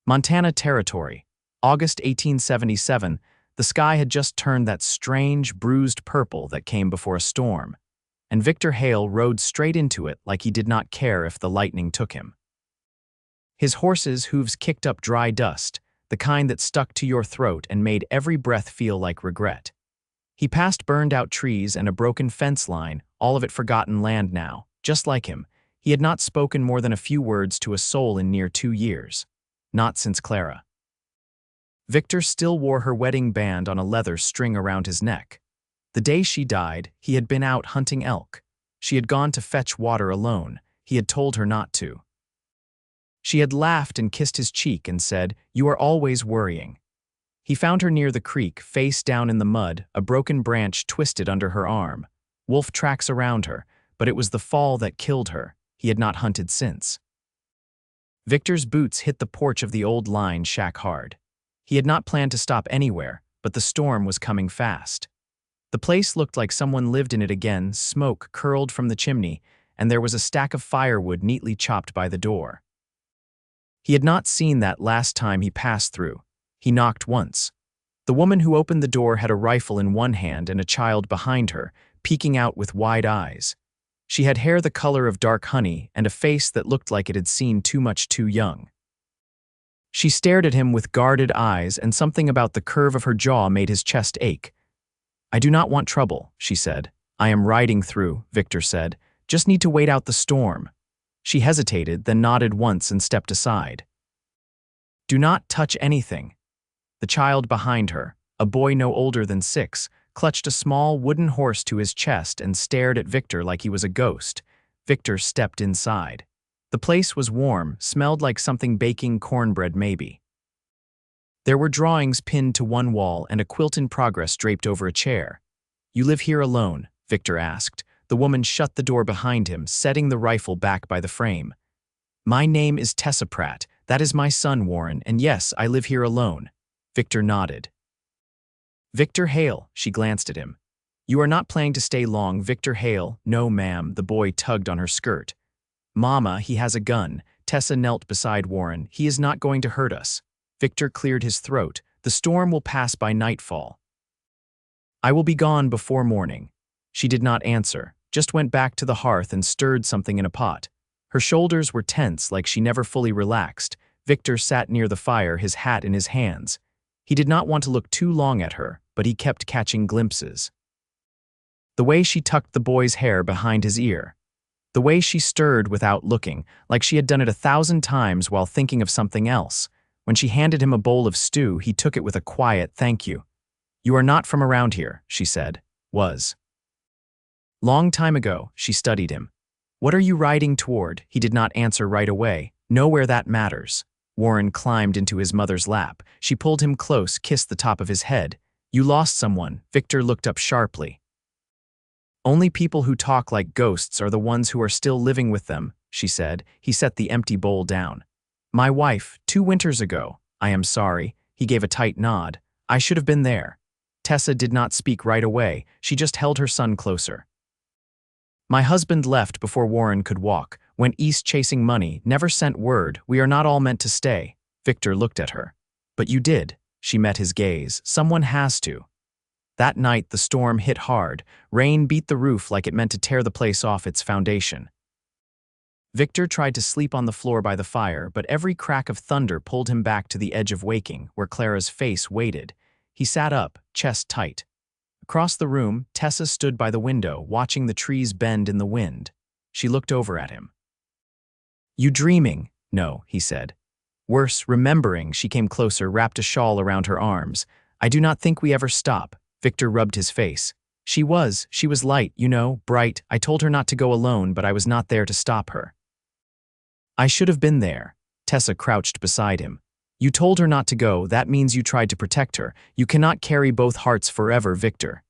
Montana Territory, August 1877. The sky had just turned that strange, bruised purple that came before a storm, and Victor Hale rode straight into it like he did not care if the lightning took him. His horse's hooves kicked up dry dust, the kind that stuck to your throat and made every breath feel like regret. He passed burned-out trees and a broken fence line, all of it forgotten land now. Just like him, he had not spoken more than a few words to a soul in near 2 years. Not since Clara. Victor still wore her wedding band on a leather string around his neck. The day she died, he had been out hunting elk. She had gone to fetch water alone. He had told her not to. She had laughed and kissed his cheek and said, "You are always worrying." He found her near the creek, face down in the mud, a broken branch twisted under her arm. Wolf tracks around her, but it was the fall that killed her. He had not hunted since. Victor's boots hit the porch of the old line shack hard. He had not planned to stop anywhere, but the storm was coming fast. The place looked like someone lived in it again. Smoke curled from the chimney, and there was a stack of firewood neatly chopped by the door. He had not seen that last time he passed through. He knocked once. The woman who opened the door had a rifle in one hand and a child behind her, peeking out with wide eyes. She had hair the color of dark honey and a face that looked like it had seen too much too young. She stared at him with guarded eyes, and something about the curve of her jaw made his chest ache. "I do not want trouble," she said. "I am riding through," Victor said. "Just need to wait out the storm." She hesitated, then nodded once and stepped aside. "Do not touch anything." The child behind her, a boy no older than 6, clutched a small wooden horse to his chest and stared at Victor like he was a ghost. Victor stepped inside. The place was warm, smelled like something baking cornbread maybe. There were drawings pinned to one wall and a quilt in progress draped over a chair. "You live here alone?" Victor asked. The woman shut the door behind him, setting the rifle back by the frame. "My name is Tessa Pratt. That is my son, Warren, and yes, I live here alone." Victor nodded. "Victor Hale," she glanced at him. "You are not planning to stay long, Victor Hale." "No, ma'am," the boy tugged on her skirt. "Mama, he has a gun." Tessa knelt beside Warren. "He is not going to hurt us." Victor cleared his throat. "The storm will pass by nightfall. I will be gone before morning." She did not answer, just went back to the hearth and stirred something in a pot. Her shoulders were tense, like she never fully relaxed. Victor sat near the fire, his hat in his hands. He did not want to look too long at her, but he kept catching glimpses. The way she tucked the boy's hair behind his ear. The way she stirred without looking, like she had done it 1,000 times while thinking of something else. When she handed him a bowl of stew, he took it with a quiet "thank you." "You are not from around here," she said. "Was." "Long time ago." She studied him. "What are you riding toward?" He did not answer right away. "Nowhere that matters." Warren climbed into his mother's lap. She pulled him close, kissed the top of his head. "You lost someone." Victor looked up sharply. "Only people who talk like ghosts are the ones who are still living with them," she said. He set the empty bowl down. "My wife, 2 winters ago." "I am sorry." He gave a tight nod. "I should have been there." Tessa did not speak right away. She just held her son closer. "My husband left before Warren could walk, went east chasing money, never sent word. We are not all meant to stay." Victor looked at her. "But you did." She met his gaze. "Someone has to." That night the storm hit hard. Rain beat the roof like it meant to tear the place off its foundation. Victor tried to sleep on the floor by the fire, but every crack of thunder pulled him back to the edge of waking, where Clara's face waited. He sat up, chest tight. Across the room, Tessa stood by the window, watching the trees bend in the wind. She looked over at him. "You dreaming?" "No," he said. "Worse, remembering." She came closer, wrapped a shawl around her arms. "I do not think we ever stop." Victor rubbed his face. She was light, you know, bright. I told her not to go alone, but I was not there to stop her." "I should have been there." Tessa crouched beside him. "You told her not to go. That means you tried to protect her. You cannot carry both hearts forever, Victor."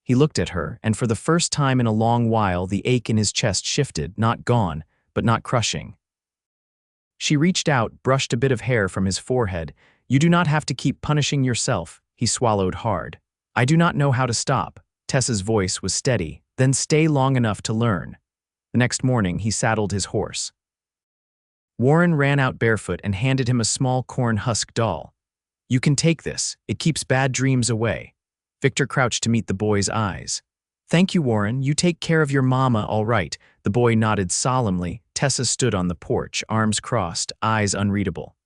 He looked at her, and for the first time in a long while the ache in his chest shifted, not gone, but not crushing. She reached out, brushed a bit of hair from his forehead. "You do not have to keep punishing yourself." He swallowed hard. "I do not know how to stop." Tessa's voice was steady. "Then stay long enough to learn." The next morning he saddled his horse. Warren ran out barefoot and handed him a small corn husk doll. "You can take this, it keeps bad dreams away." Victor crouched to meet the boy's eyes. "Thank you, Warren, you take care of your mama, all right." The boy nodded solemnly. Tessa stood on the porch, arms crossed, eyes unreadable.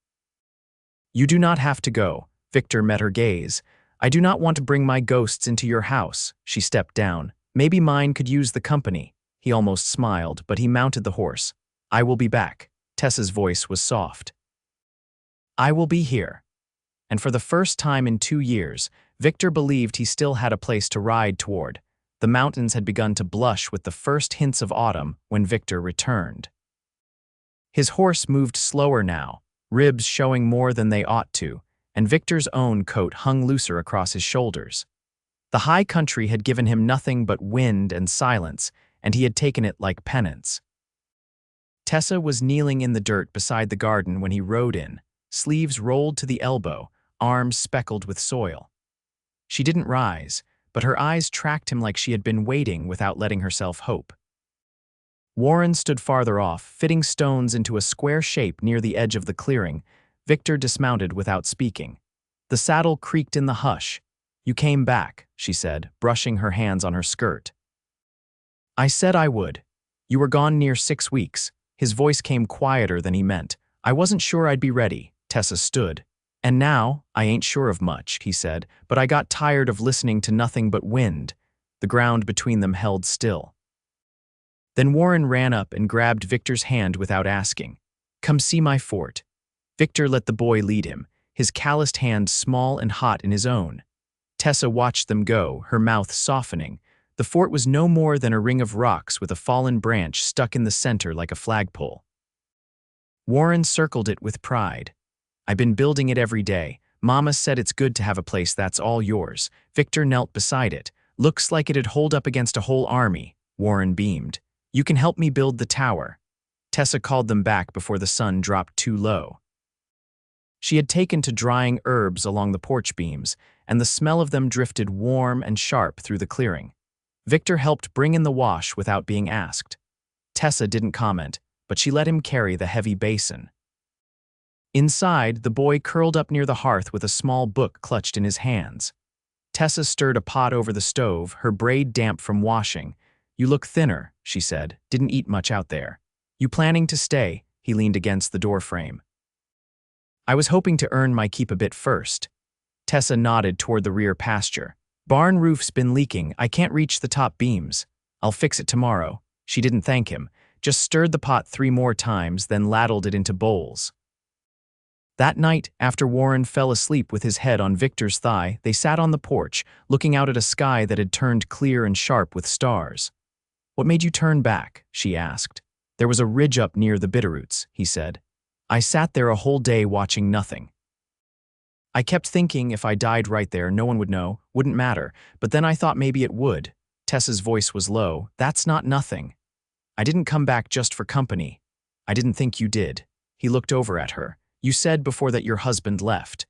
"You do not have to go." Victor met her gaze. "I do not want to bring my ghosts into your house." She stepped down. "Maybe mine could use the company." He almost smiled, but he mounted the horse. "I will be back." Tessa's voice was soft. "I will be here." And for the first time in 2 years, Victor believed he still had a place to ride toward. The mountains had begun to blush with the first hints of autumn when Victor returned. His horse moved slower now, ribs showing more than they ought to, and Victor's own coat hung looser across his shoulders. The high country had given him nothing but wind and silence, and he had taken it like penance. Tessa was kneeling in the dirt beside the garden when he rode in, sleeves rolled to the elbow, arms speckled with soil. She didn't rise, but her eyes tracked him like she had been waiting without letting herself hope. Warren stood farther off, fitting stones into a square shape near the edge of the clearing. Victor dismounted without speaking. The saddle creaked in the hush. "You came back," she said, brushing her hands on her skirt. "I said I would. You were gone near 6 weeks." His voice came quieter than he meant. "I wasn't sure I'd be ready." Tessa stood. "And now, I ain't sure of much," he said, "but I got tired of listening to nothing but wind." The ground between them held still. Then Warren ran up and grabbed Victor's hand without asking. "Come see my fort." Victor let the boy lead him, his calloused hand small and hot in his own. Tessa watched them go, her mouth softening. The fort was no more than a ring of rocks with a fallen branch stuck in the center like a flagpole. Warren circled it with pride. "I've been building it every day. Mama said it's good to have a place that's all yours." Victor knelt beside it. "Looks like it'd hold up against a whole army." Warren beamed. "You can help me build the tower." Tessa called them back before the sun dropped too low. She had taken to drying herbs along the porch beams, and the smell of them drifted warm and sharp through the clearing. Victor helped bring in the wash without being asked. Tessa didn't comment, but she let him carry the heavy basin. Inside, the boy curled up near the hearth with a small book clutched in his hands. Tessa stirred a pot over the stove, her braid damp from washing. "You look thinner," she said. "Didn't eat much out there." "You planning to stay?" He leaned against the doorframe. "I was hoping to earn my keep a bit first." Tessa nodded toward the rear pasture. "Barn roof's been leaking. I can't reach the top beams. I'll fix it tomorrow." She didn't thank him, just stirred the pot 3 more times, then ladled it into bowls. That night, after Warren fell asleep with his head on Victor's thigh, they sat on the porch, looking out at a sky that had turned clear and sharp with stars. "What made you turn back?" she asked. "There was a ridge up near the Bitterroots," he said. "I sat there a whole day watching nothing. I kept thinking if I died right there, no one would know, wouldn't matter, but then I thought maybe it would." Tessa's voice was low. "That's not nothing. I didn't come back just for company. I didn't think you did." He looked over at her. "You said before that your husband left.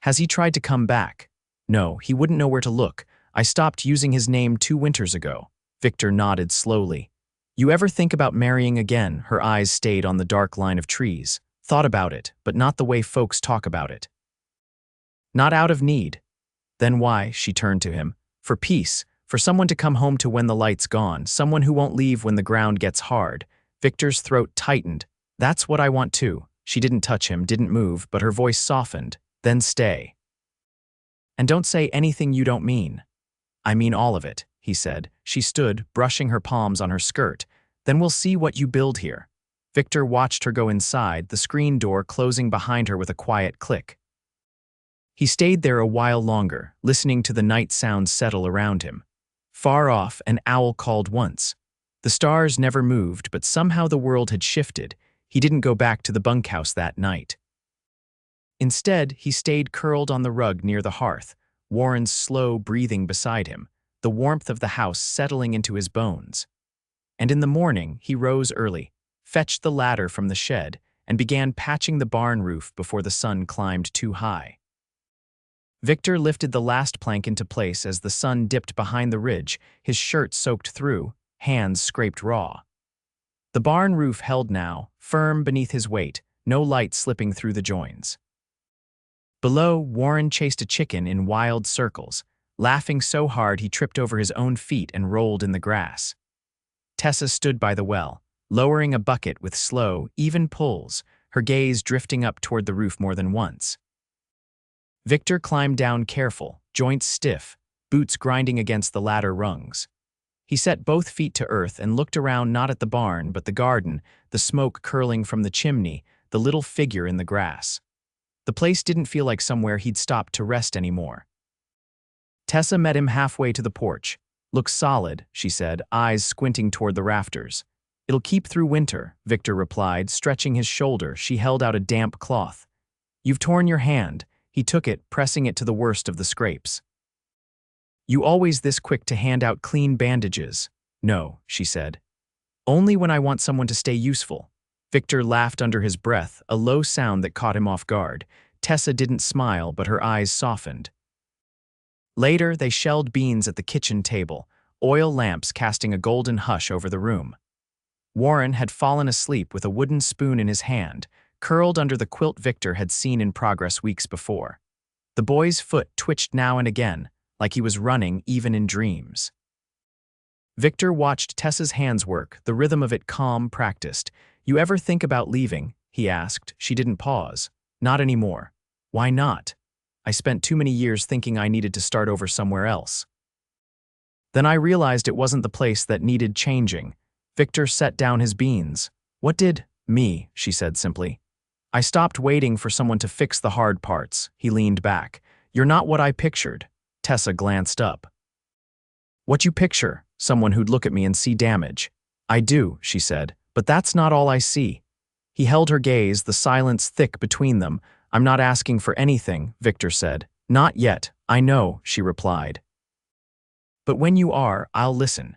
Has he tried to come back?" "No, he wouldn't know where to look. I stopped using his name 2 winters ago." Victor nodded slowly. "You ever think about marrying again?" Her eyes stayed on the dark line of trees. "Thought about it, but not the way folks talk about it." "Not out of need." "Then why?" She turned to him. "For peace, for someone to come home to when the light's gone, someone who won't leave when the ground gets hard." Victor's throat tightened. "That's what I want too." She didn't touch him, didn't move, but her voice softened. "Then stay. And don't say anything you don't mean." "I mean all of it," he said. She stood, brushing her palms on her skirt. "Then we'll see what you build here." Victor watched her go inside, the screen door closing behind her with a quiet click. He stayed there a while longer, listening to the night sounds settle around him. Far off, an owl called once. The stars never moved, but somehow the world had shifted. He didn't go back to the bunkhouse that night. Instead, he stayed curled on the rug near the hearth, Warren's slow breathing beside him, the warmth of the house settling into his bones. And in the morning, he rose early, fetched the ladder from the shed, and began patching the barn roof before the sun climbed too high. Victor lifted the last plank into place as the sun dipped behind the ridge, his shirt soaked through, hands scraped raw. The barn roof held now, firm beneath his weight, no light slipping through the joins. Below, Warren chased a chicken in wild circles, laughing so hard he tripped over his own feet and rolled in the grass. Tessa stood by the well, lowering a bucket with slow, even pulls, her gaze drifting up toward the roof more than once. Victor climbed down careful, joints stiff, boots grinding against the ladder rungs. He set both feet to earth and looked around not at the barn but the garden, the smoke curling from the chimney, the little figure in the grass. The place didn't feel like somewhere he'd stopped to rest anymore. Tessa met him halfway to the porch. "Looks solid," she said, eyes squinting toward the rafters. "It'll keep through winter," Victor replied, stretching his shoulder. She held out a damp cloth. "You've torn your hand." He took it, pressing it to the worst of the scrapes. "You always this quick to hand out clean bandages?" "No," she said. "Only when I want someone to stay useful." Victor laughed under his breath, a low sound that caught him off guard. Tessa didn't smile, but her eyes softened. Later, they shelled beans at the kitchen table, oil lamps casting a golden hush over the room. Warren had fallen asleep with a wooden spoon in his hand, curled under the quilt Victor had seen in progress weeks before. The boy's foot twitched now and again, like he was running even in dreams. Victor watched Tessa's hands work, the rhythm of it calm, practiced. "You ever think about leaving?" he asked. She didn't pause. "Not anymore." "Why not?" "I spent too many years thinking I needed to start over somewhere else. Then I realized it wasn't the place that needed changing." Victor set down his beans. "What did?" "Me," she said simply. "I stopped waiting for someone to fix the hard parts." He leaned back. "You're not what I pictured." Tessa glanced up. "What you picture? Someone who'd look at me and see damage." "I do," she said, "but that's not all I see." He held her gaze, the silence thick between them. "I'm not asking for anything," Victor said. "Not yet, I know," she replied. "But when you are, I'll listen."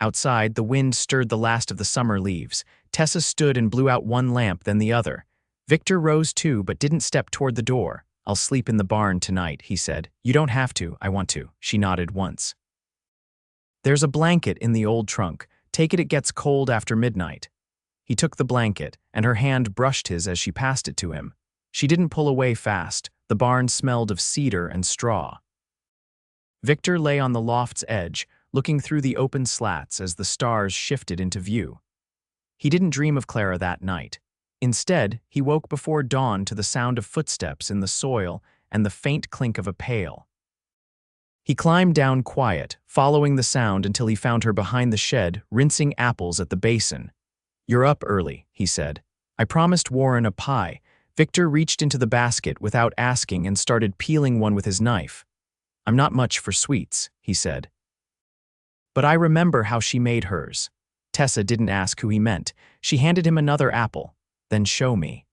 Outside, the wind stirred the last of the summer leaves. Tessa stood and blew out one lamp, then the other. Victor rose too, but didn't step toward the door. "I'll sleep in the barn tonight," he said. "You don't have to, I want to." She nodded once. "There's a blanket in the old trunk. Take it, it gets cold after midnight." He took the blanket, and her hand brushed his as she passed it to him. She didn't pull away fast. The barn smelled of cedar and straw. Victor lay on the loft's edge, looking through the open slats as the stars shifted into view. He didn't dream of Clara that night. Instead, he woke before dawn to the sound of footsteps in the soil and the faint clink of a pail. He climbed down quiet, following the sound until he found her behind the shed, rinsing apples at the basin. "You're up early," he said. "I promised Warren a pie." Victor reached into the basket without asking and started peeling one with his knife. "I'm not much for sweets," he said. "But I remember how she made hers." Tessa didn't ask who he meant. She handed him another apple. "Then show me."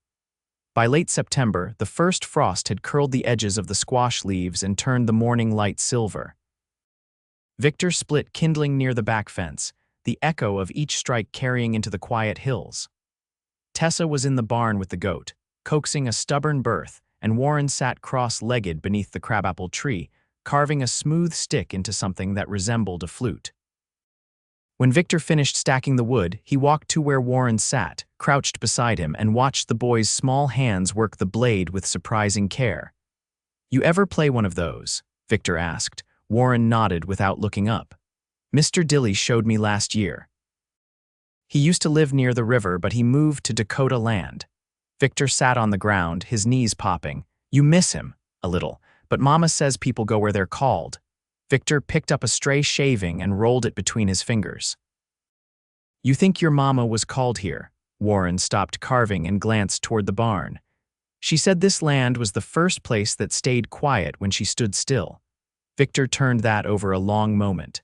By late September, the first frost had curled the edges of the squash leaves and turned the morning light silver. Victor split kindling near the back fence, the echo of each strike carrying into the quiet hills. Tessa was in the barn with the goat, coaxing a stubborn birth, and Warren sat cross-legged beneath the crabapple tree, carving a smooth stick into something that resembled a flute. When Victor finished stacking the wood, he walked to where Warren sat, crouched beside him, and watched the boy's small hands work the blade with surprising care. "You ever play one of those?" Victor asked. Warren nodded without looking up. "Mr. Dilly showed me last year. He used to live near the river, but he moved to Dakota land." Victor sat on the ground, his knees popping. "You miss him?" "A little, but Mama says people go where they're called." Victor picked up a stray shaving and rolled it between his fingers. "You think your mama was called here?" Warren stopped carving and glanced toward the barn. "She said this land was the first place that stayed quiet when she stood still." Victor turned that over a long moment.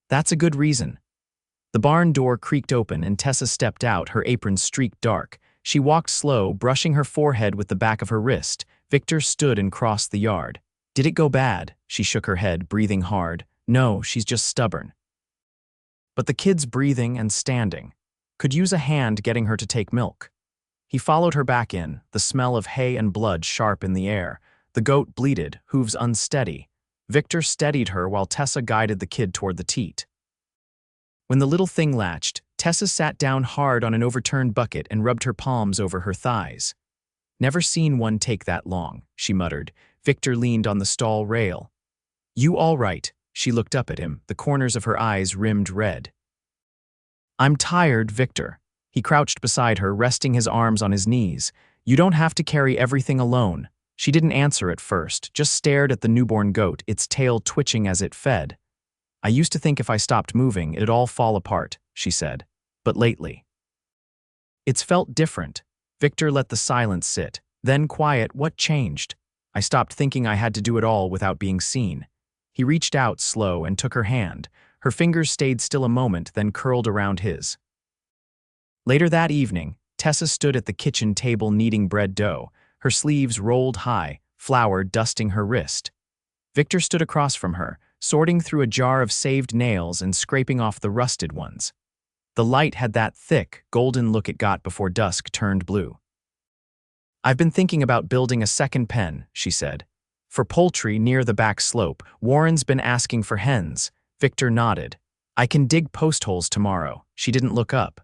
"That's a good reason." The barn door creaked open and Tessa stepped out, her apron streaked dark. She walked slow, brushing her forehead with the back of her wrist. Victor stood and crossed the yard. "Did it go bad?" She shook her head, breathing hard. "No, she's just stubborn." But the kid's breathing and standing. Could use a hand getting her to take milk. He followed her back in, the smell of hay and blood sharp in the air. The goat bleated, hooves unsteady. Victor steadied her while Tessa guided the kid toward the teat. When the little thing latched, Tessa sat down hard on an overturned bucket and rubbed her palms over her thighs. "Never seen one take that long," she muttered. Victor leaned on the stall rail. "You all right?" She looked up at him, the corners of her eyes rimmed red. "I'm tired, Victor." He crouched beside her, resting his arms on his knees. "You don't have to carry everything alone." She didn't answer at first, just stared at the newborn goat, its tail twitching as it fed. "I used to think if I stopped moving, it'd all fall apart," she said. "But lately, it's felt different." Victor let the silence sit. Then quiet, "What changed?" "I stopped thinking I had to do it all without being seen." He reached out slow and took her hand. Her fingers stayed still a moment, then curled around his. Later that evening, Tessa stood at the kitchen table kneading bread dough, her sleeves rolled high, flour dusting her wrist. Victor stood across from her, sorting through a jar of saved nails and scraping off the rusted ones. The light had that thick, golden look it got before dusk turned blue. "I've been thinking about building a second pen," she said. "For poultry near the back slope. Warren's been asking for hens." Victor nodded. "I can dig post holes tomorrow." She didn't look up.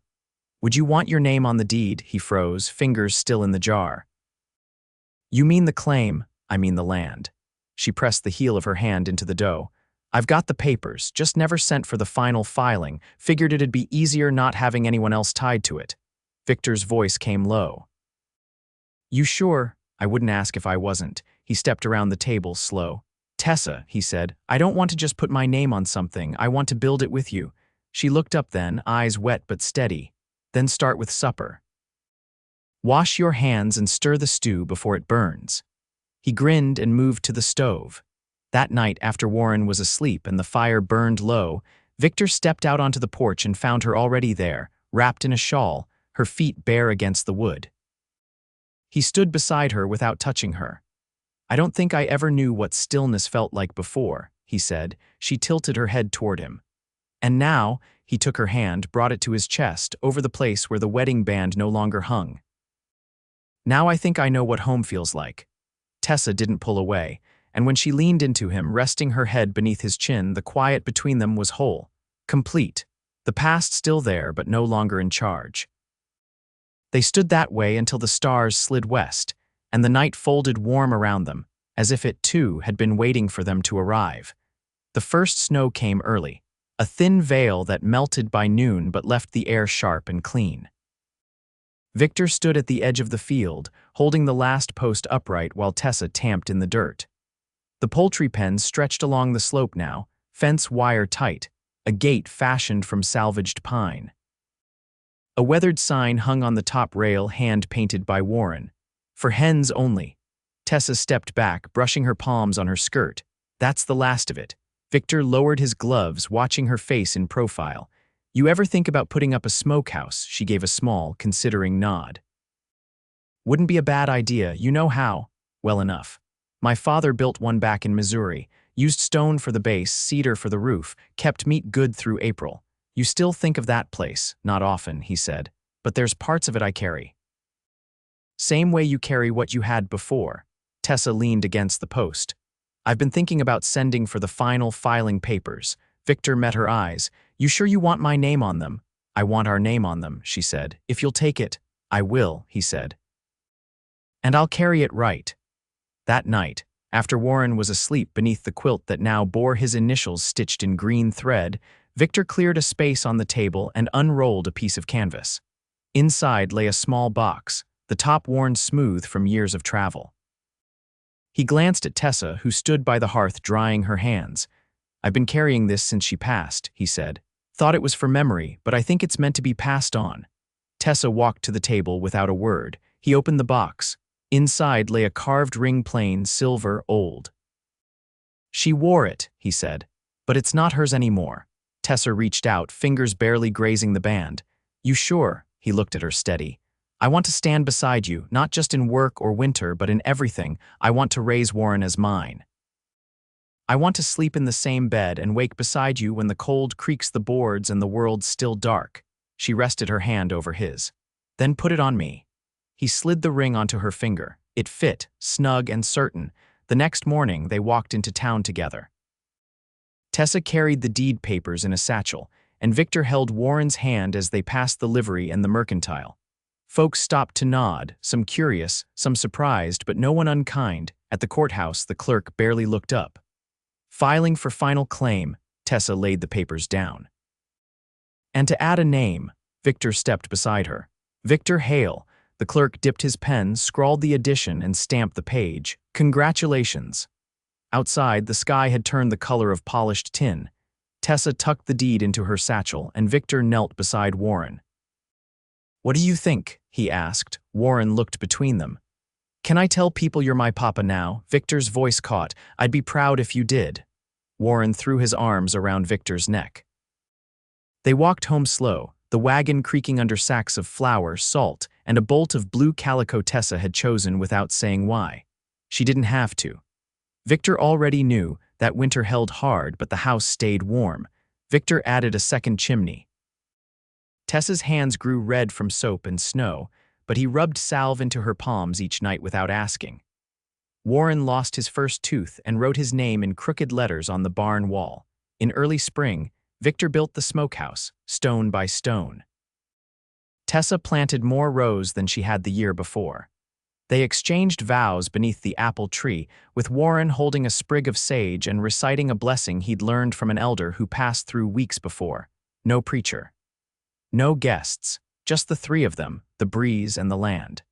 "Would you want your name on the deed?" He froze, fingers still in the jar. "You mean the claim, I mean the land." She pressed the heel of her hand into the dough. "I've got the papers, just never sent for the final filing. Figured it'd be easier not having anyone else tied to it." Victor's voice came low. "You sure?" "I wouldn't ask if I wasn't." He stepped around the table, slow. "Tessa," he said, "I don't want to just put my name on something. I want to build it with you." She looked up then, eyes wet but steady. "Then start with supper. Wash your hands and stir the stew before it burns." He grinned and moved to the stove. That night, after Warren was asleep and the fire burned low, Victor stepped out onto the porch and found her already there, wrapped in a shawl, her feet bare against the wood. He stood beside her without touching her. "I don't think I ever knew what stillness felt like before," he said. She tilted her head toward him. "And now," he took her hand, brought it to his chest, over the place where the wedding band no longer hung. "Now I think I know what home feels like." Tessa didn't pull away, and when she leaned into him, resting her head beneath his chin, the quiet between them was whole, complete, the past still there but no longer in charge. They stood that way until the stars slid west, and the night folded warm around them, as if it, too, had been waiting for them to arrive. The first snow came early, a thin veil that melted by noon but left the air sharp and clean. Victor stood at the edge of the field, holding the last post upright while Tessa tamped in the dirt. The poultry pen stretched along the slope now, fence wire tight, a gate fashioned from salvaged pine. A weathered sign hung on the top rail, hand-painted by Warren. "For hens only." Tessa stepped back, brushing her palms on her skirt. "That's the last of it." Victor lowered his gloves, watching her face in profile. "You ever think about putting up a smokehouse?" She gave a small, considering nod. "Wouldn't be a bad idea. You know how?" "Well enough. My father built one back in Missouri. Used stone for the base, cedar for the roof, kept meat good through April." "You still think of that place?" "Not often," he said. "But there's parts of it I carry." "Same way you carry what you had before." Tessa leaned against the post. "I've been thinking about sending for the final filing papers." Victor met her eyes. "You sure you want my name on them?" "I want our name on them," she said. "If you'll take it." "I will," he said. "And I'll carry it right." That night, after Warren was asleep beneath the quilt that now bore his initials stitched in green thread, Victor cleared a space on the table and unrolled a piece of canvas. Inside lay a small box, the top worn smooth from years of travel. He glanced at Tessa, who stood by the hearth drying her hands. "I've been carrying this since she passed," he said. "Thought it was for memory, but I think it's meant to be passed on." Tessa walked to the table without a word. He opened the box. Inside lay a carved ring, plain, silver, old. "She wore it," he said, "but it's not hers anymore." Tessa reached out, fingers barely grazing the band. "You sure?" He looked at her steady. "I want to stand beside you, not just in work or winter, but in everything. I want to raise Warren as mine. I want to sleep in the same bed and wake beside you when the cold creaks the boards and the world's still dark." She rested her hand over his. "Then put it on me." He slid the ring onto her finger. It fit, snug and certain. The next morning, they walked into town together. Tessa carried the deed papers in a satchel, and Victor held Warren's hand as they passed the livery and the mercantile. Folks stopped to nod, some curious, some surprised, but no one unkind. At the courthouse, the clerk barely looked up. Filing for final claim, Tessa laid the papers down. And to add a name, Victor stepped beside her. Victor Hale. The clerk dipped his pen, scrawled the addition, and stamped the page. Congratulations. Outside, the sky had turned the color of polished tin. Tessa tucked the deed into her satchel, and Victor knelt beside Warren. "What do you think?" he asked. Warren looked between them. "Can I tell people you're my papa now?" Victor's voice caught. "I'd be proud if you did." Warren threw his arms around Victor's neck. They walked home slow, the wagon creaking under sacks of flour, salt, and a bolt of blue calico Tessa had chosen without saying why. She didn't have to. Victor already knew that winter held hard, but the house stayed warm. Victor added a second chimney. Tessa's hands grew red from soap and snow, but he rubbed salve into her palms each night without asking. Warren lost his first tooth and wrote his name in crooked letters on the barn wall. In early spring, Victor built the smokehouse, stone by stone. Tessa planted more rows than she had the year before. They exchanged vows beneath the apple tree, with Warren holding a sprig of sage and reciting a blessing he'd learned from an elder who passed through weeks before. No preacher. No guests, just the three of them, the breeze and the land.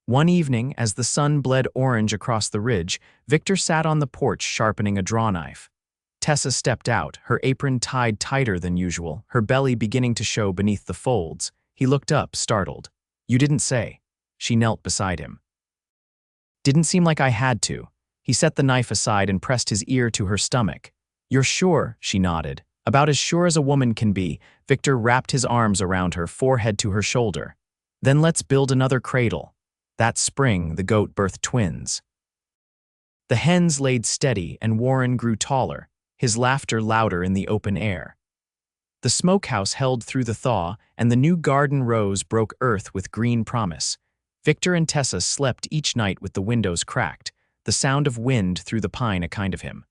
One evening, as the sun bled orange across the ridge, Victor sat on the porch sharpening a drawknife. Tessa stepped out, her apron tied tighter than usual, her belly beginning to show beneath the folds. He looked up, startled. "You didn't say." She knelt beside him. "Didn't seem like I had to." He set the knife aside and pressed his ear to her stomach. "You're sure?" She nodded. About as sure as a woman can be. Victor wrapped his arms around her, forehead to her shoulder. "Then let's build another cradle." That spring, the goat birthed twins. The hens laid steady and Warren grew taller, his laughter louder in the open air. The smokehouse held through the thaw, and the new garden rose broke earth with green promise. Victor and Tessa slept each night with the windows cracked, the sound of wind through the pine a kind of hymn.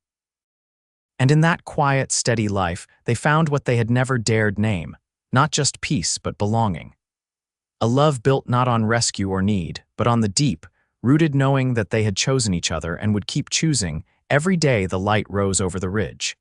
And in that quiet, steady life, they found what they had never dared name, not just peace, but belonging. A love built not on rescue or need, but on the deep, rooted knowing that they had chosen each other and would keep choosing. Every day the light rose over the ridge.